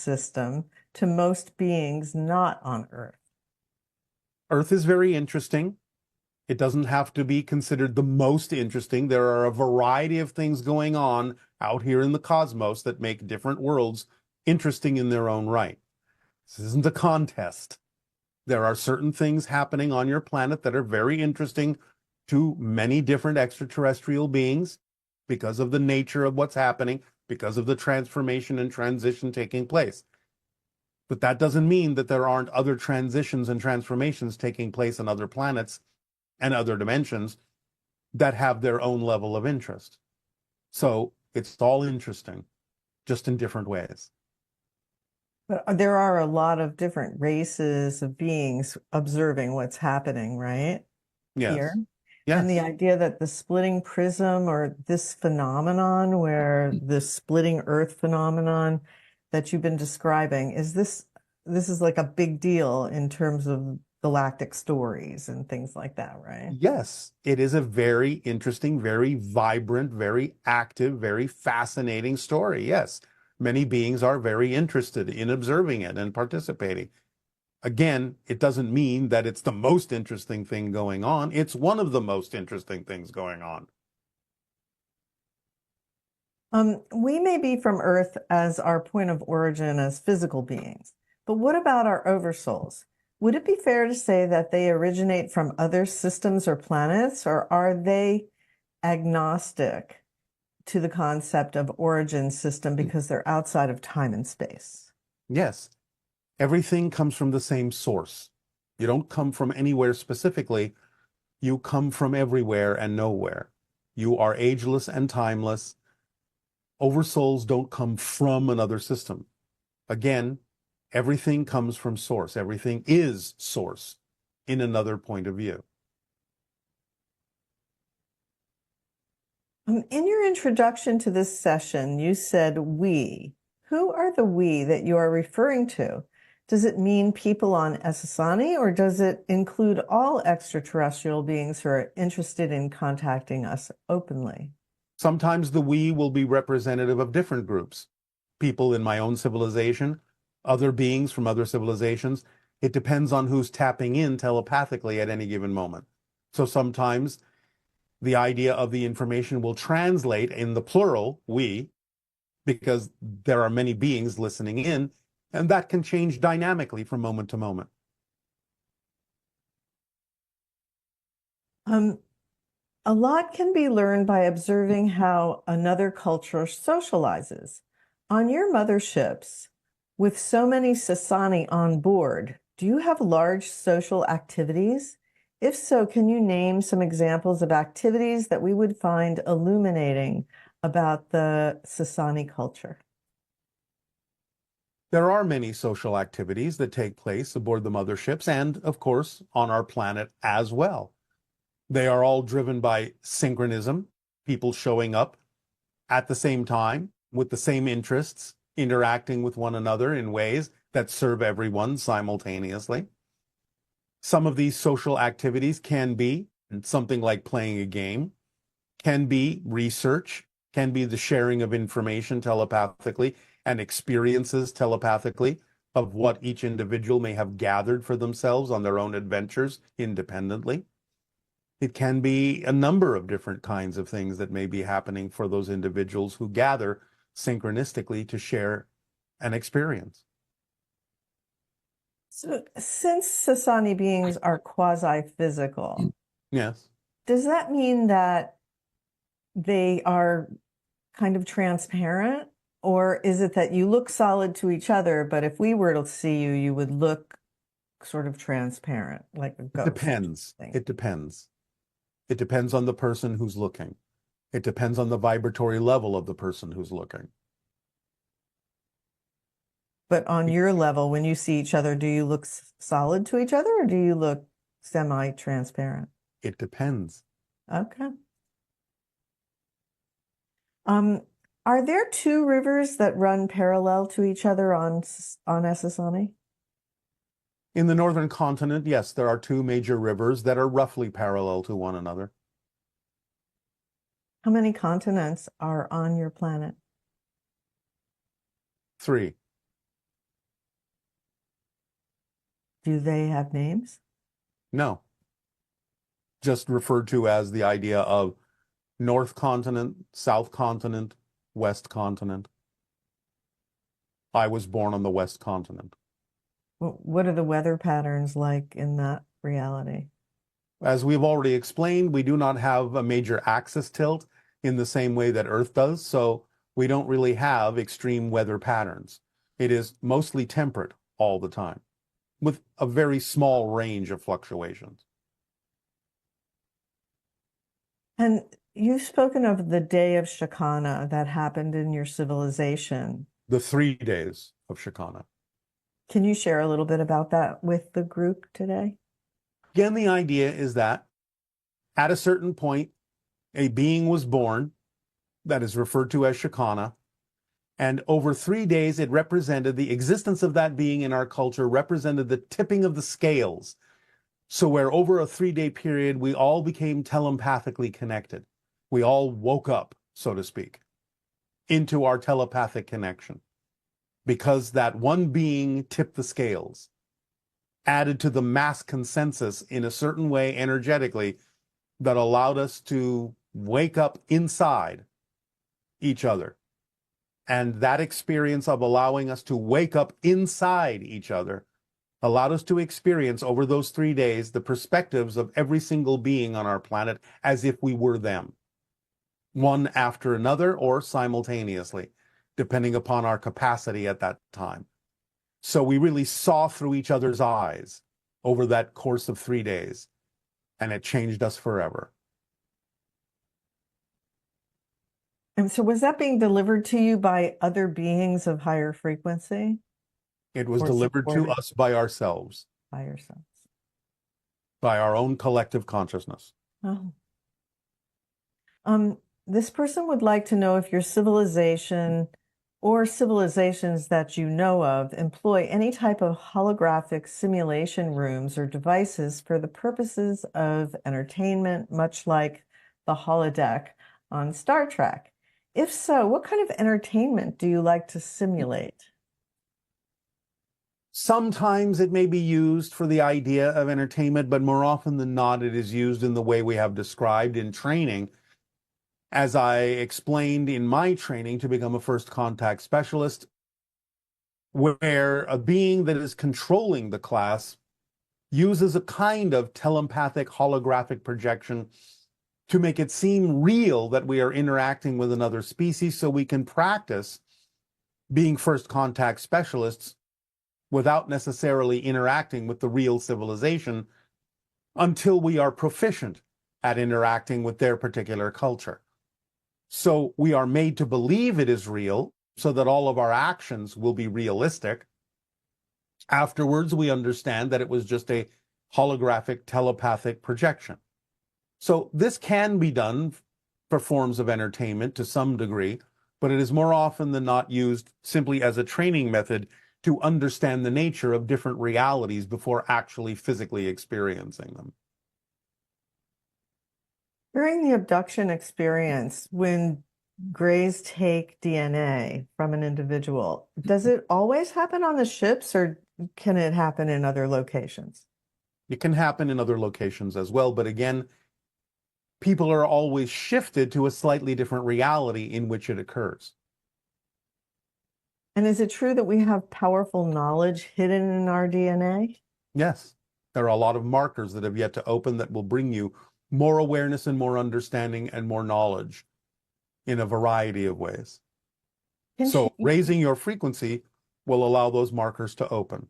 system to most beings not on Earth? Earth is very interesting. It doesn't have to be considered the most interesting. There are a variety of things going on out here in the cosmos that make different worlds interesting in their own right. This isn't a contest. There are certain things happening on your planet that are very interesting to many different extraterrestrial beings because of the nature of what's happening, because of the transformation and transition taking place. But that doesn't mean that there aren't other transitions and transformations taking place on other planets and other dimensions that have their own level of interest. So it's all interesting, just in different ways. But there are a lot of different races of beings observing what's happening, right? Here. Yes. And the Yes. idea that the splitting prism, or this phenomenon where the splitting Earth phenomenon that you've been describing, this is like a big deal in terms of galactic stories and things like that, right? Yes, it is a very interesting, very vibrant, very active, very fascinating story. Yes, many beings are very interested in observing it and participating. Again, it doesn't mean that it's the most interesting thing going on. It's one of the most interesting things going on. We may be from Earth as our point of origin as physical beings, but what about our oversouls? Would it be fair to say that they originate from other systems or planets, or are they agnostic to the concept of origin system because they're outside of time and space? Yes, everything comes from the same source. You don't come from anywhere specifically. You come from everywhere and nowhere. You are ageless and timeless. Oversouls don't come from another system. Again, everything comes from source. Everything is source in another point of view. In your introduction to this session, you said we. Who are the we that you are referring to? Does it mean people on Essani, or does it include all extraterrestrial beings who are interested in contacting us openly? Sometimes the we will be representative of different groups. People in my own civilization, other beings from other civilizations. It depends on who's tapping in telepathically at any given moment. So sometimes the idea of the information will translate in the plural, we, because there are many beings listening in, and that can change dynamically from moment to moment. A lot can be learned by observing how another culture socializes. On your motherships, with so many Essani on board, do you have large social activities? If so, can you name some examples of activities that we would find illuminating about the Essani culture? There are many social activities that take place aboard the motherships and, of course, on our planet as well. They are all driven by synchronism, people showing up at the same time with the same interests, interacting with one another in ways that serve everyone simultaneously. Some of these social activities can be something like playing a game, can be research, can be the sharing of information telepathically and experiences telepathically of what each individual may have gathered for themselves on their own adventures independently. It can be a number of different kinds of things that may be happening for those individuals who gather synchronistically to share an experience. So, since Essani beings are quasi-physical, Yes. does that mean that they are kind of transparent? Or is it that you look solid to each other, but if we were to see you, you would look sort of transparent, like a ghost? Depends. It depends. It depends on the person who's looking. It depends on the vibratory level of the person who's looking. But on your level, when you see each other, do you look solid to each other, or do you look semi-transparent? It depends. Okay. Are there two rivers that run parallel to each other on Essani? In the northern continent, yes, there are two major rivers that are roughly parallel to one another. How many continents are on your planet? 3. Do they have names? No, just referred to as the idea of North Continent, South Continent, West Continent. I was born on the West Continent. What are the weather patterns like in that reality? As we've already explained, we do not have a major axis tilt in the same way that Earth does, so we don't really have extreme weather patterns. It is mostly temperate all the time, with a very small range of fluctuations. And you've spoken of the day of Shakana that happened in your civilization. The 3 days of Shakana. Can you share a little bit about that with the group today? Again, the idea is that at a certain point, a being was born that is referred to as Shakana, and over 3 days, it represented the existence of that being in our culture, represented the tipping of the scales. So where over a 3-day period, we all became telepathically connected. We all woke up, so to speak, into our telepathic connection because that one being tipped the scales, added to the mass consensus in a certain way energetically that allowed us to wake up inside each other. And that experience of allowing us to wake up inside each other allowed us to experience over those 3 days the perspectives of every single being on our planet as if we were them, one after another or simultaneously, depending upon our capacity at that time. So we really saw through each other's eyes over that course of 3 days, and it changed us forever. And so was that being delivered to you by other beings of higher frequency It was or delivered to supported us by ourselves, by yourselves? by our own collective consciousness. Oh. This person would like to know if your civilization or civilizations that you know of employ any type of holographic simulation rooms or devices for the purposes of entertainment, much like the holodeck on Star Trek. If so, what kind of entertainment do you like to simulate? Sometimes it may be used for the idea of entertainment, but more often than not, it is used in the way we have described in training. As I explained in my training to become a first contact specialist, where a being that is controlling the class uses a kind of telepathic holographic projection to make it seem real that we are interacting with another species so we can practice being first contact specialists without necessarily interacting with the real civilization until we are proficient at interacting with their particular culture. So we are made to believe it is real so that all of our actions will be realistic. Afterwards, we understand that it was just a holographic telepathic projection. So this can be done for forms of entertainment to some degree, but it is more often than not used simply as a training method to understand the nature of different realities before actually physically experiencing them. During the abduction experience, when Greys take DNA from an individual, does it always happen on the ships or can it happen in other locations? It can happen in other locations as well, but again, people are always shifted to a slightly different reality in which it occurs. And is it true that we have powerful knowledge hidden in our DNA? Yes, there are a lot of markers that have yet to open that will bring you more awareness and more understanding and more knowledge in a variety of ways. So raising your frequency will allow those markers to open.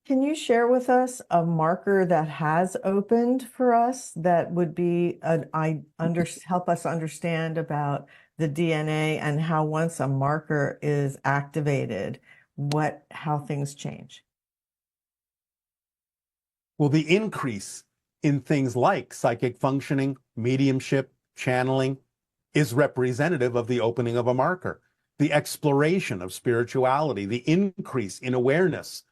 Can you share with us a marker that has opened for us that would be help us understand about the DNA and how once a marker is activated, how things change? Well, the increase in things like psychic functioning, mediumship, channeling is representative of the opening of a marker. The exploration of spirituality, the increase in awareness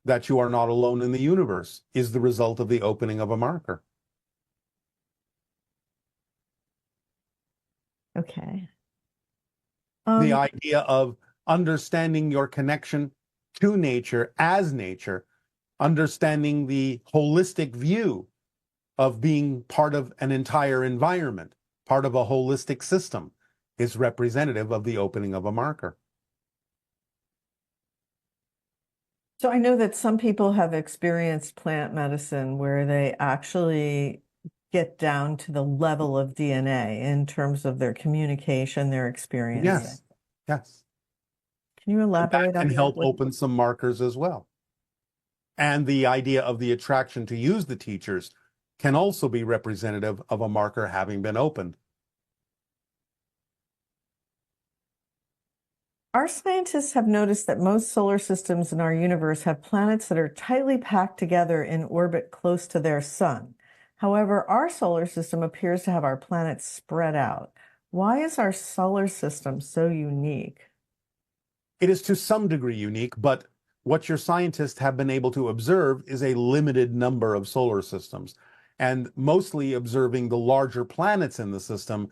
that you are not alone in the universe is the result of the opening of a marker. Okay. The idea of understanding your connection to nature as nature, understanding the holistic view of being part of an entire environment, part of a holistic system, is representative of the opening of a marker. So I know that some people have experienced plant medicine where they actually get down to the level of DNA in terms of their communication, their experiencing. Yes, yes. Can you And that elaborate on can that? help open some markers as well. And the idea of the attraction to use the teachers can also be representative of a marker having been opened. Our scientists have noticed that most solar systems in our universe have planets that are tightly packed together in orbit close to their sun. However, our solar system appears to have our planets spread out. Why is our solar system so unique? It is to some degree unique, but what your scientists have been able to observe is a limited number of solar systems, and mostly observing the larger planets in the system.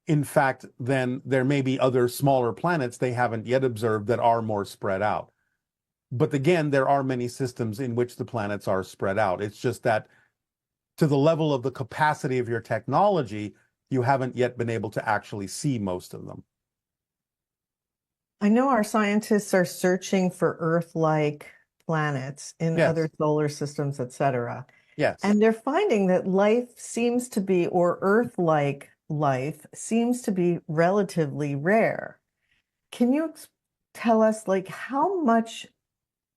In fact, then there may be other smaller planets they haven't yet observed that are more spread out. But again, there are many systems in which the planets are spread out. It's just that to the level of the capacity of your technology, you haven't yet been able to actually see most of them. I know our scientists are searching for Earth-like planets in other Yes, solar systems, etc. yes. And they're finding that life seems to be, or Earth-like life seems to be relatively rare. Can you tell us, like, how much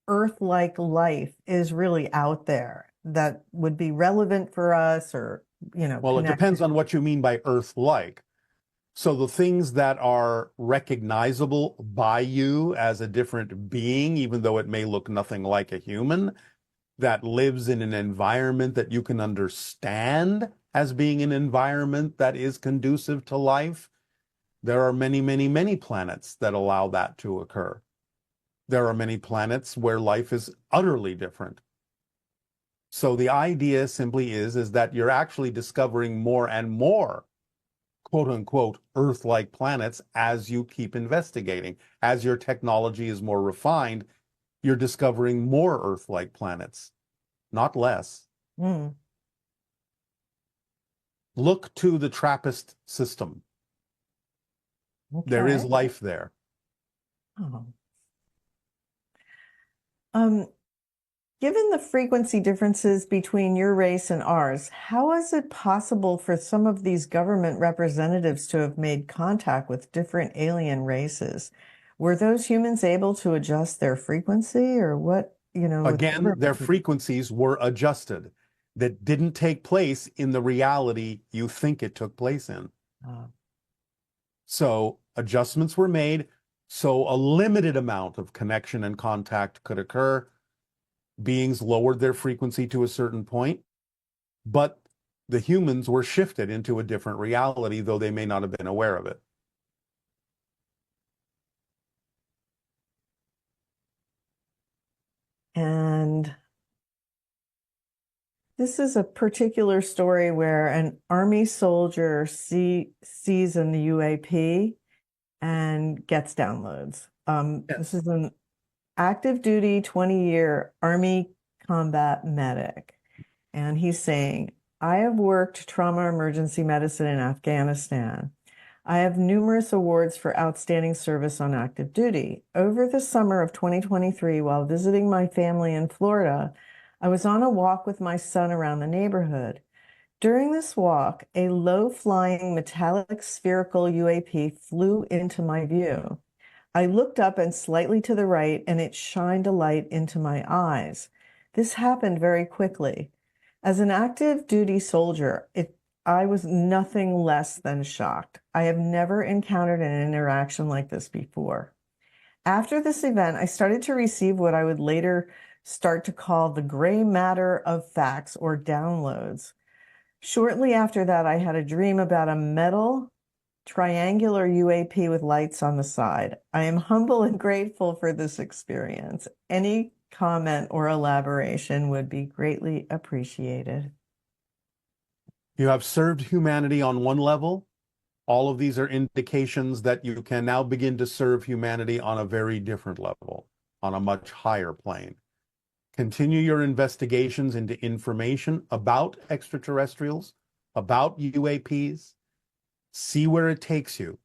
Earth-like life is really out there that would be relevant for us or, Well, it depends connected? on what you mean by Earth-like. So the things that are recognizable by you as a different being, even though it may look nothing like a human, that lives in an environment that you can understand as being an environment that is conducive to life, there are many, many, many planets that allow that to occur. There are many planets where life is utterly different. So the idea simply is that you're actually discovering more and more quote unquote Earth-like planets as you keep investigating. As your technology is more refined, you're discovering more Earth-like planets, not less. Mm, Look to the TRAPPIST system. There is okay. life there. Oh. Um, Given the frequency differences between your race and ours, how is it possible for some of these government representatives to have made contact with different alien races? Were those humans able to adjust their frequency or what, with Again, their government? frequencies were adjusted. That didn't take place in the reality you think it took place in. Uh, So adjustments were made so a limited amount of connection and contact could occur. Beings lowered their frequency to a certain point, but the humans were shifted into a different reality, though they may not have been aware of it. and this is a particular story where an army soldier sees an UAP and gets downloads. This Yes. is an active duty 20-year Army combat medic. And he's saying, I have worked trauma emergency medicine in Afghanistan. I have numerous awards for outstanding service on active duty. Over the summer of 2023, while visiting my family in Florida, I was on a walk with my son around the neighborhood. During this walk, a low-flying metallic spherical UAP flew into my view. I looked up and slightly to the right, and it shined a light into my eyes. This happened very quickly. As an active duty soldier, I was nothing less than shocked. I have never encountered an interaction like this before. After this event, I started to receive what I would later start to call the gray matter of facts or downloads. Shortly after that, I had a dream about a metal triangular UAP with lights on the side. I am humble and grateful for this experience. Any comment or elaboration would be greatly appreciated. You have served humanity on one level. All of these are indications that you can now begin to serve humanity on a very different level, on a much higher plane. Continue your investigations into information about extraterrestrials, about UAPs. See where it takes you.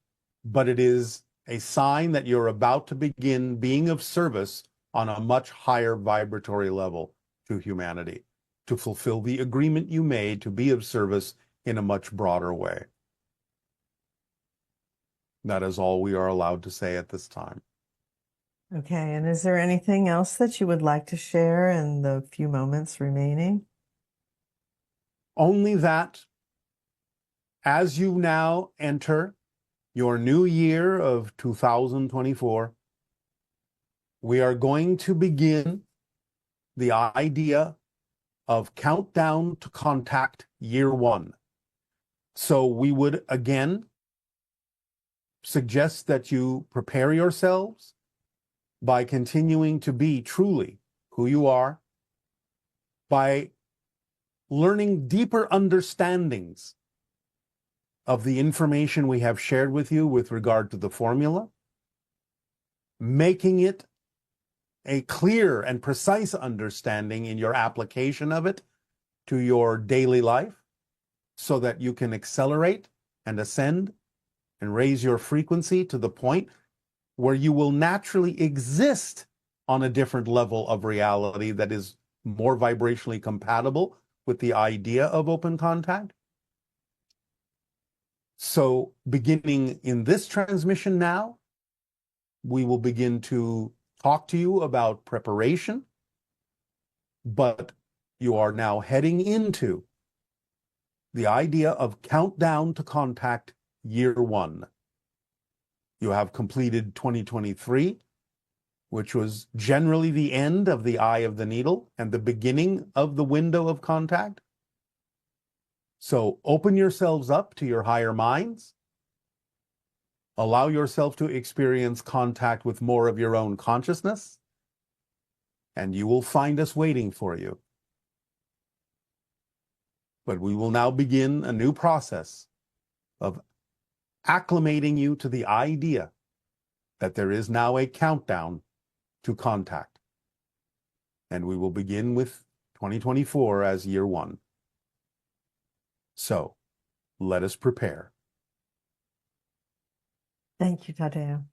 But it is a sign that you're about to begin being of service on a much higher vibratory level to humanity, to fulfill the agreement you made to be of service in a much broader way. That is all we are allowed to say at this time. Okay, and is there anything else that you would like to share in the few moments remaining? Only that as you now enter your new year of 2024, we are going to begin the idea of countdown to contact year one. So we would again suggest that you prepare yourselves by continuing to be truly who you are, by learning deeper understandings of the information we have shared with you with regard to the formula, making it a clear and precise understanding in your application of it to your daily life so that you can accelerate and ascend and raise your frequency to the point where you will naturally exist on a different level of reality that is more vibrationally compatible with the idea of open contact. So beginning in this transmission now, we will begin to talk to you about preparation, but you are now heading into the idea of countdown to contact year one. You have completed 2023, which was generally the end of the eye of the needle and the beginning of the window of contact. So open yourselves up to your higher minds. Allow yourself to experience contact with more of your own consciousness, and you will find us waiting for you. But we will now begin a new process of acclimating you to the idea that there is now a countdown to contact. And we will begin with 2024 as year one. So let us prepare. Thank you, Tadeo.